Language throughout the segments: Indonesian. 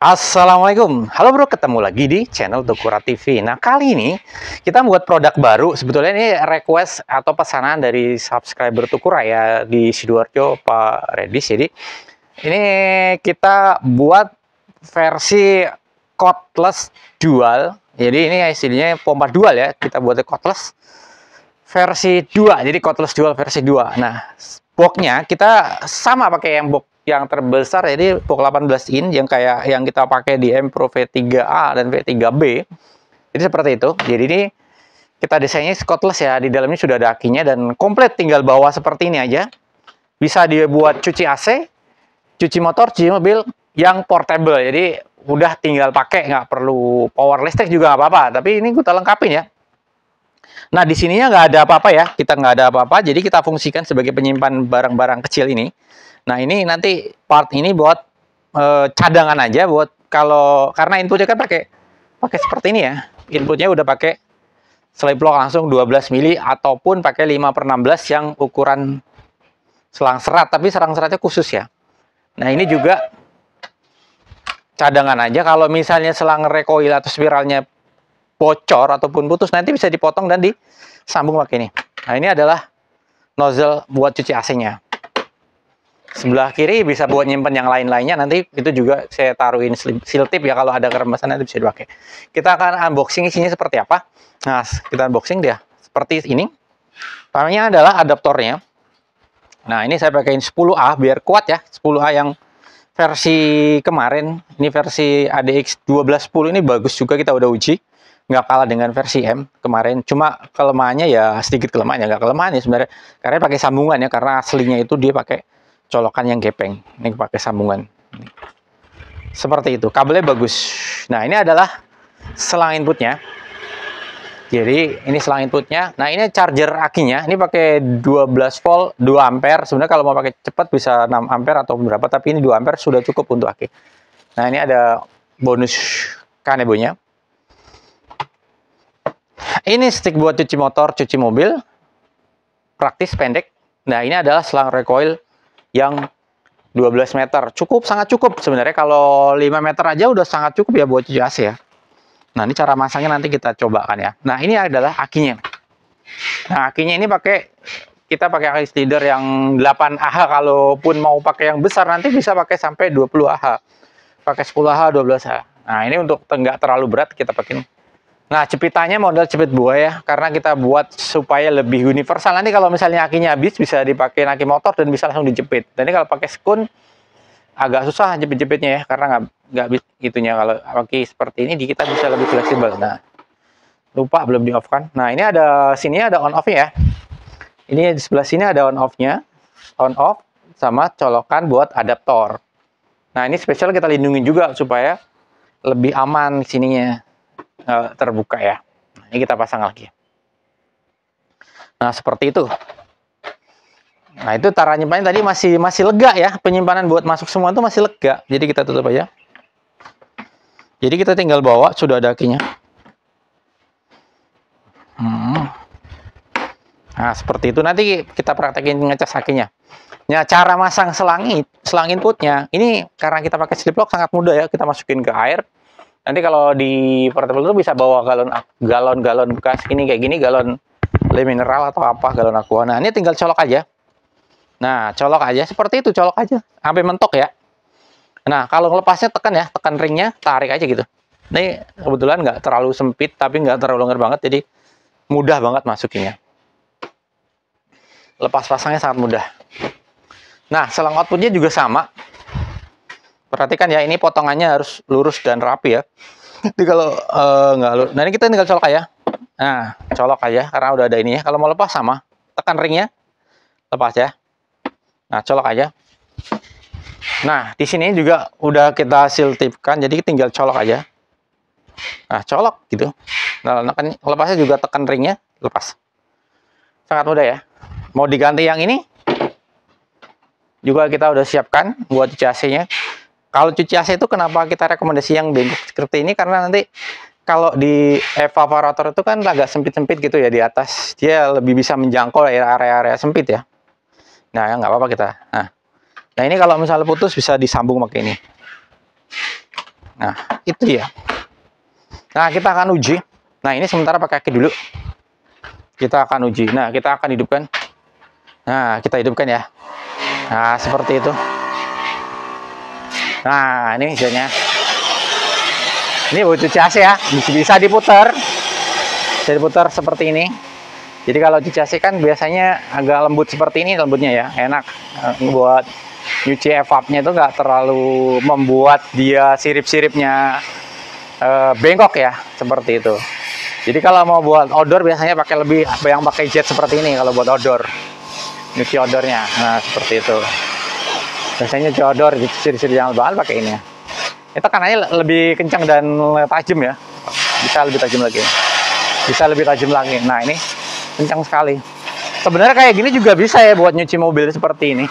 Assalamualaikum, halo bro, ketemu lagi di channel Dokura TV. Nah, kali ini kita membuat produk baru. Sebetulnya ini request atau pesanan dari subscriber Dokura ya di Sidoarjo, Pak Redis. Jadi ini kita buat versi cordless dual. Jadi ini istilahnya pompa dual ya. Kita buat cordless versi 2. Jadi cordless dual versi 2. Nah, boxnya kita sama pakai yang box yang terbesar, jadi box 18 in yang kayak yang kita pakai di M Pro V3A dan V3B. Jadi seperti itu. Jadi ini kita desainnya cordless ya. Di dalamnya sudah ada akinya dan komplit, tinggal bawa seperti ini aja. Bisa dibuat cuci AC, cuci motor, cuci mobil yang portable. Jadi udah tinggal pakai, nggak perlu power listrik juga nggak apa-apa. Tapi ini kita lengkapin ya. Nah, di sininya nggak ada apa-apa ya. Kita nggak ada apa-apa. Jadi kita fungsikan sebagai penyimpan barang-barang kecil ini. Nah, ini nanti part ini buat cadangan aja buat kalau karena inputnya kan pakai seperti ini ya. Inputnya udah pakai slip lock langsung 12 mili ataupun pakai 5/16 yang ukuran selang serat, tapi selang seratnya khusus ya. Nah, ini juga cadangan aja kalau misalnya selang recoil atau spiralnya bocor ataupun putus, nanti bisa dipotong dan disambung pakai ini. Nah, ini adalah nozzle buat cuci AC-nya. Sebelah kiri bisa buat nyimpen yang lain-lainnya, nanti itu juga saya taruhin seal tip ya, kalau ada keremasan nanti bisa dipakai. Kita akan unboxing isinya seperti apa. Nah, kita unboxing dia seperti ini. Pertamanya adalah adaptornya. Nah, ini saya pakai 10A biar kuat ya. 10A yang versi kemarin, ini versi ADX 1210 ini bagus juga, kita udah uji. Nggak kalah dengan versi M kemarin, cuma kelemahannya ya sedikit kelemahannya, nggak kelemahan ya sebenarnya, karena pakai sambungan ya, karena aslinya itu dia pakai colokan yang gepeng, ini pakai sambungan seperti itu, kabelnya bagus. Nah, ini adalah selang inputnya. Jadi ini selang inputnya. Nah, ini charger akinya, ini pakai 12 volt 2 ampere. Sebenarnya kalau mau pakai cepat bisa 6 ampere atau berapa, tapi ini 2 ampere sudah cukup untuk aki. Nah, ini ada bonus kanebonya. Ini stick buat cuci motor, cuci mobil, praktis, pendek. Nah, ini adalah selang recoil yang 12 meter. Cukup, sangat cukup sebenarnya. Kalau 5 meter aja udah sangat cukup ya buat cuci AC ya. Nah, ini cara masangnya nanti kita cobakan ya. Nah, ini adalah akinya. Nah, akinya ini kita pakai aki leader yang 8 Ah. Kalaupun mau pakai yang besar nanti bisa pakai sampai 20 Ah. Pakai 10 Ah, 12 Ah. Nah, ini untuk nggak terlalu berat kita pakai. Nah, jepitannya model jepit buah ya, karena kita buat supaya lebih universal. Nanti kalau misalnya akinya habis bisa dipakai aki motor dan bisa langsung dijepit. Dan ini kalau pakai skun agak susah jepit-jepitnya ya, karena nggak gitunya. Kalau aki seperti ini kita bisa lebih fleksibel. Nah, lupa belum di off kan. Nah, ini ada sini ada on off ya. Ini di sebelah sini ada on off-nya, on off sama colokan buat adaptor. Nah, ini spesial kita lindungi juga supaya lebih aman sininya. Terbuka ya. Nah, ini kita pasang lagi. Nah, seperti itu. Nah, itu cara nyimpannya tadi masih lega ya. Penyimpanan buat masuk semua itu masih lega. Jadi kita tutup aja. Jadi kita tinggal bawa, sudah ada akinya. Nah, seperti itu. Nanti kita praktekin ngecas akinya. Nah, cara masang selang inputnya, ini karena kita pakai slip lock sangat mudah ya. Kita masukin ke air. Nanti kalau di portable itu bisa bawa galon bekas ini kayak gini, galon le mineral atau apa, galon aqua. Nah, ini tinggal colok aja. Nah, colok aja seperti itu, colok aja sampai mentok ya. Nah, kalau lepasnya tekan ringnya, tarik aja gitu. Ini kebetulan nggak terlalu sempit tapi nggak terlalu longgar banget, jadi mudah banget masukinnya. Lepas pasangnya sangat mudah. Nah, selang outputnya juga sama. Perhatikan ya, ini potongannya harus lurus dan rapi ya. Jadi kalau nggak lurus, nah ini kita tinggal colok aja. Nah, colok aja karena udah ada ini ya. Kalau mau lepas sama, tekan ringnya, lepas ya. Nah, colok aja. Nah, di sini juga udah kita seal tipkan, jadi tinggal colok aja. Nah, colok gitu. Nah, lepasnya juga tekan ringnya, lepas. Sangat mudah ya. Mau diganti yang ini, juga kita udah siapkan buat cuci AC-nya. Kalau cuci AC itu kenapa kita rekomendasi yang bengkok seperti ini, karena nanti kalau di evaporator itu kan agak sempit-sempit gitu ya di atas, dia lebih bisa menjangkau area-area sempit ya. Nah, ya nggak apa-apa kita. Nah, ini kalau misalnya putus bisa disambung pakai ini. Nah, itu dia. Nah, kita akan uji. Nah, ini sementara pakai aki dulu. Kita akan uji. Nah, kita akan hidupkan. Nah, kita hidupkan ya. Nah, seperti itu. Nah, ini hasilnya. Ini buat cuci AC ya. Bisa diputar. Bisa diputar seperti ini. Jadi kalau cuci AC kan biasanya agak lembut seperti ini lembutnya ya. Enak buat nyuci evapnya itu nggak terlalu membuat dia sirip-siripnya bengkok ya, seperti itu. Jadi kalau mau buat outdoor biasanya pakai lebih yang pakai jet seperti ini kalau buat outdoor. Nyuci outdoornya. Nah, seperti itu. Biasanya nyuci outdoor sirip-sirip yang lebih pakai ini ya. Itu kanannya lebih kencang dan tajam ya. Bisa lebih tajam lagi. Bisa lebih tajam lagi. Nah, ini kencang sekali. Sebenarnya kayak gini juga bisa ya buat nyuci mobil seperti ini.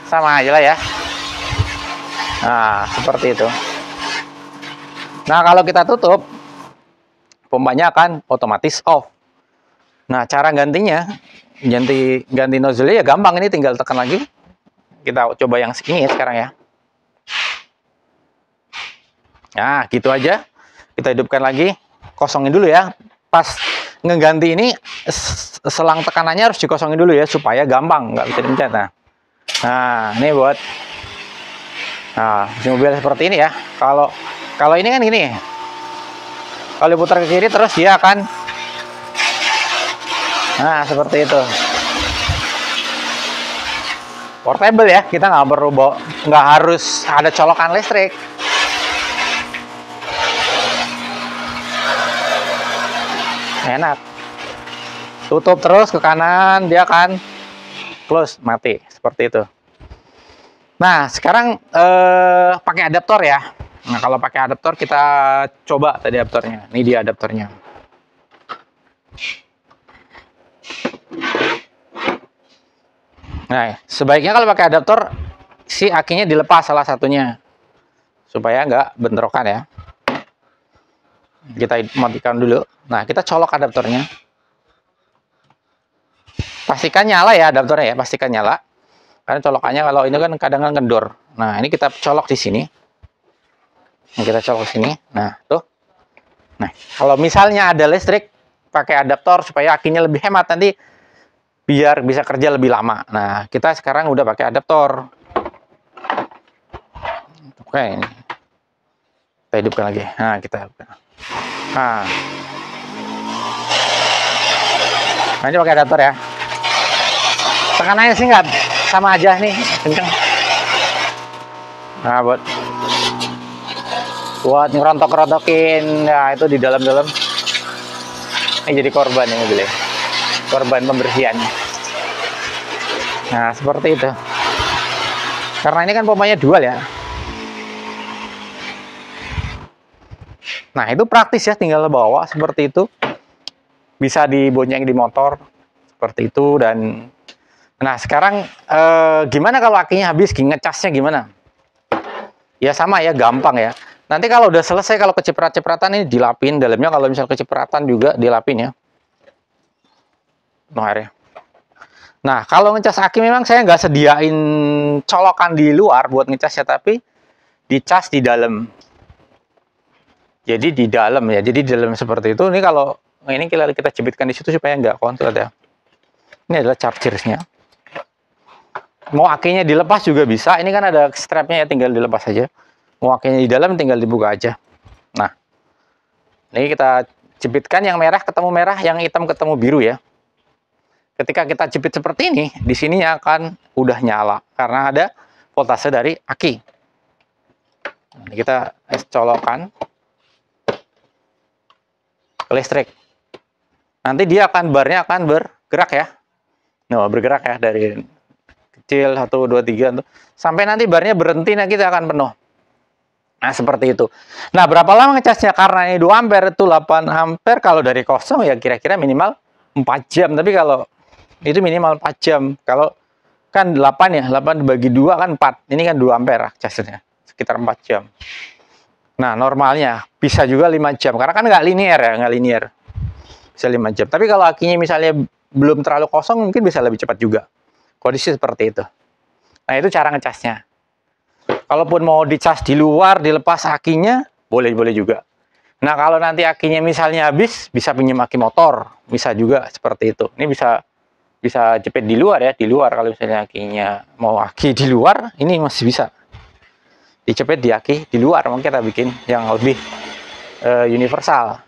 Sama aja lah ya. Nah, seperti itu. Nah, kalau kita tutup, pompanya akan otomatis off. Nah, cara gantinya, ganti nozzle ya gampang, ini tinggal tekan lagi. Kita coba yang segini ya sekarang ya. Nah, gitu aja. Kita hidupkan lagi, kosongin dulu ya. Pas ngeganti ini, selang tekanannya harus dikosongin dulu ya, supaya gampang, nggak bisa dipencet. Nah, ini buat mobil seperti ini ya. Kalau ini kan gini, kalau diputar ke kiri terus dia akan, nah seperti itu. Portable ya, kita nggak perlu nggak harus ada colokan listrik. Enak. Tutup terus ke kanan, dia akan close, mati seperti itu. Nah, sekarang pakai adaptor ya. Nah, kalau pakai adaptor kita coba tadi adaptornya. Ini dia adaptornya. Nah, sebaiknya kalau pakai adaptor si akinya dilepas salah satunya supaya nggak bentrokan ya. Kita matikan dulu. Nah, kita colok adaptornya. Pastikan nyala ya adaptornya ya, pastikan nyala. Karena colokannya kalau ini kan kadang-kadang kendor. Nah, ini kita colok di sini. Nah, kita colok di sini. Nah, tuh. Nah, kalau misalnya ada listrik, pakai adaptor supaya akinya lebih hemat nanti biar bisa kerja lebih lama. Nah, kita sekarang udah pakai adaptor. Oke. Kita hidupkan lagi. Nah, kita hidupkan. Nah, ini pakai adaptor ya. Tekanannya sih nggak sama aja nih, kenceng. Nah, buat ngerontok-rontokin ya itu di dalam-dalam. Ini jadi korban ya mobilnya. Korban pembersihan. Nah, seperti itu. Karena ini kan pompanya dual ya. Nah, itu praktis ya, tinggal bawa seperti itu. Bisa dibonceng di motor seperti itu. Dan nah, sekarang gimana kalau akinya habis, ngecasnya gimana? Ya sama ya, gampang ya. Nanti kalau udah selesai, kalau keciprat-cipratan ini dilapin dalamnya. Kalau misal kecipratan juga dilapin ya. Airnya. Nah, kalau ngecas aki memang saya nggak sediain colokan di luar buat ngecasnya, tapi dicas di dalam. Jadi di dalam ya. Jadi di dalam seperti itu. Ini kalau ini kita jepitkan di situ supaya nggak kontol ya. Ini adalah chargersnya. Mau akinya dilepas juga bisa. Ini kan ada strapnya ya, tinggal dilepas aja. Mau akinya di dalam tinggal dibuka aja. Nah, ini kita jepitkan yang merah ketemu merah, yang hitam ketemu biru ya. Ketika kita jepit seperti ini, di sini akan udah nyala karena ada voltase dari aki. Ini kita colokkan ke listrik. Nanti dia akan barnya akan bergerak ya. Nah, bergerak ya dari kecil 1, 2, 3 sampai nanti barnya berhenti, nah kita akan penuh. Nah, seperti itu. Nah, berapa lama ngecasnya? Karena ini 2 ampere itu 8 ampere, kalau dari kosong ya kira-kira minimal 4 jam. Tapi kalau itu minimal 4 jam. Kalau kan 8 ya, 8 dibagi 2 kan 4. Ini kan 2 ampere casnya, sekitar 4 jam. Nah, normalnya bisa juga 5 jam. Karena kan nggak linear ya, nggak linear. Bisa 5 jam. Tapi kalau akinya misalnya belum terlalu kosong, mungkin bisa lebih cepat juga. Kondisi seperti itu. Nah, itu cara ngecasnya. Kalaupun mau dicas di luar, dilepas akinya, boleh juga. Nah, kalau nanti akinya misalnya habis, bisa pinjam aki motor, bisa juga seperti itu. Ini bisa jepit di luar ya, di luar kalau misalnya akinya mau aki di luar, ini masih bisa dijepit di aki di luar. Mungkin kita bikin yang lebih universal.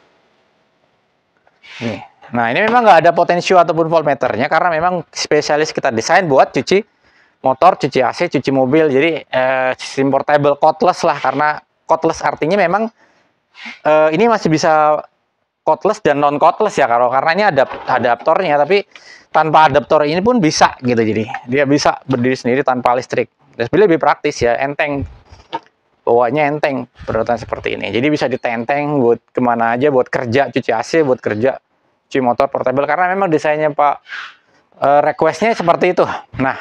Nih. Nah, ini memang nggak ada potensio ataupun voltmeternya karena memang spesialis kita desain buat cuci motor, cuci AC, cuci mobil. Jadi sistem portable cordless lah, karena cordless artinya memang ini masih bisa cordless dan non cordless ya, karena ini ada adaptornya, tapi tanpa adaptor ini pun bisa gitu. Jadi dia bisa berdiri sendiri tanpa listrik. Dan sebenarnya lebih praktis ya, enteng. Bawanya enteng berurutan seperti ini. Jadi bisa ditenteng buat kemana aja, buat kerja cuci AC, buat kerja cuci motor portable, karena memang desainnya Pak requestnya seperti itu. Nah,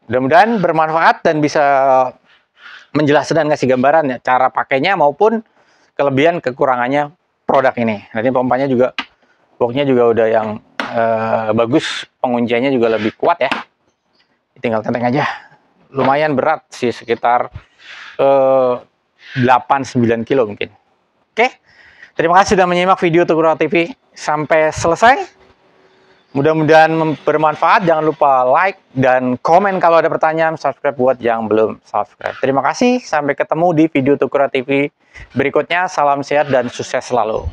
mudah-mudahan bermanfaat dan bisa menjelaskan dan kasih gambaran ya cara pakainya maupun kelebihan kekurangannya produk ini. Nanti pompanya juga, boxnya juga udah yang bagus, pengunciannya juga lebih kuat ya. Tinggal tenteng aja. Lumayan berat sih, sekitar 8-9 kilo mungkin. Oke, terima kasih sudah menyimak video Tugura TV sampai selesai. Mudah-mudahan bermanfaat. Jangan lupa like dan komen kalau ada pertanyaan, subscribe buat yang belum subscribe. Terima kasih, sampai ketemu di video Tugura TV berikutnya. Salam sehat dan sukses selalu.